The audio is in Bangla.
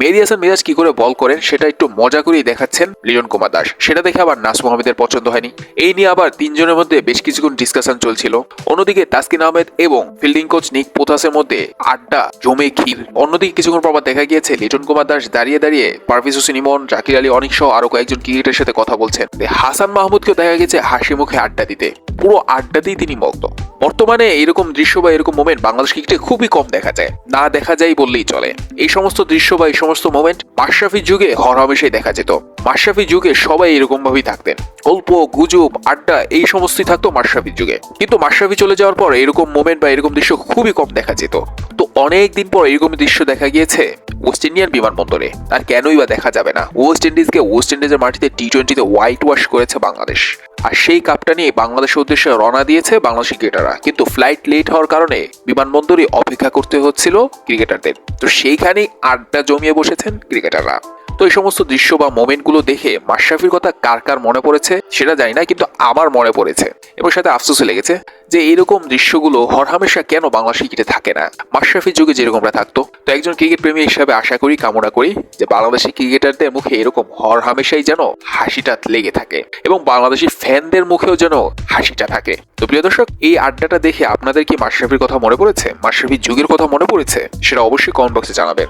মেহেদী হাসান মিরাজ কি করে বল করেন সেটা একটু মজা করেই দেখাচ্ছেন লিটন কুমার দাস। সেটা দেখে আবার নাজমুল আহমেদের পছন্দ হয়নি। এই নিয়ে আবার তিনজনের মধ্যে বেশ কিছুক্ষণ ডিসকাশন চলছিল। অন্যদিকে তাসকিন আহমেদ এবং ফিল্ডিং কোচ নিক পোথাসের মধ্যে আড্ডা জমে ক্ষীর। অন্যদিকে কিছুক্ষণ পর দেখা গিয়েছে লিটন কুমার দাস দাঁড়িয়ে দাঁড়িয়ে পারভেজ হোসেন ইমন, জাকির আলী অনিক সহ আরো কয়েকজন ক্রিকেটের সাথে কথা বলছেন। হাসান মাহমুদকেও দেখা গেছে হাসি মুখে আড্ডা দিতে। পুরো আড্ডাতেই তিনি মগ্ন। বর্তমানে এরকম দৃশ্য বা এরকম মোমেন্ট বাংলাদেশ ক্রিকেটে খুবই কম দেখা যায়, না দেখা যায় বললেই চলে। এই সমস্ত দৃশ্য বা এই সমস্ত মোমেন্ট মাশরাফির যুগে হরহামেশাই দেখা যেত। মাশরাফির যুগে সবাই এরকম ভাবেই থাকতেন, গল্প গুজব আড্ডা এই সমস্তই থাকতো মাশরাফির যুগে। কিন্তু মাশরাফি চলে যাওয়ার পর এরকম মোমেন্ট বা এরকম দৃশ্য খুবই কম দেখা যেত। তো অনেক দিন পর এরকম দৃশ্য দেখা গিয়েছে ওয়েস্ট ইন্ডিয়ান বিমানবন্দরে। আর কেনই বা দেখা যাবে না? ওয়েস্ট ইন্ডিজের মাটিতে টি-20-তে হোয়াইট ওয়াশ করেছে বাংলাদেশ। আর সেই কাপটা নিয়ে বাংলাদেশের উদ্দেশ্যে রওনা দিয়েছে বাংলাদেশি ক্রিকেটাররা। কিন্তু ফ্লাইট লেট হওয়ার কারণে বিমানবন্দরে অপেক্ষা করতে হচ্ছিল ক্রিকেটারদের। তো সেইখানেই আড্ডা জমিয়ে বসেছেন ক্রিকেটাররা। তো এই সমস্ত দৃশ্য বা মোমেন্টগুলো দেখে মাশরাফির কথা কার কার মনে পড়েছে সেটা জানি না, কিন্তু আমার মনে পড়েছে এবং সাথে আফসোসে লেগেছে যে এইরকম দৃশ্যগুলো হরহামেশা কেন বাংলাদেশ ক্রিকেটে থাকে না। মাশরাফির যুগে যেরকমটা থাকতো। তো একজন ক্রিকেট প্রেমী হিসাবে আশা করি, কামনা করি যে বাংলাদেশি ক্রিকেটারদের মুখে এরকম হরহামেশাই যেন হাসিটা লেগে থাকে এবং বাংলাদেশি ফ্যানদের মুখেও যেন হাসিটা থাকে। তো প্রিয় দর্শক, এই আড্ডাটা দেখে আপনাদের কি মাশরাফির কথা মনে পড়েছে, মাশরাফির যুগের কথা মনে পড়েছে? সেটা অবশ্যই কমেন্ট বক্সে জানাবেন।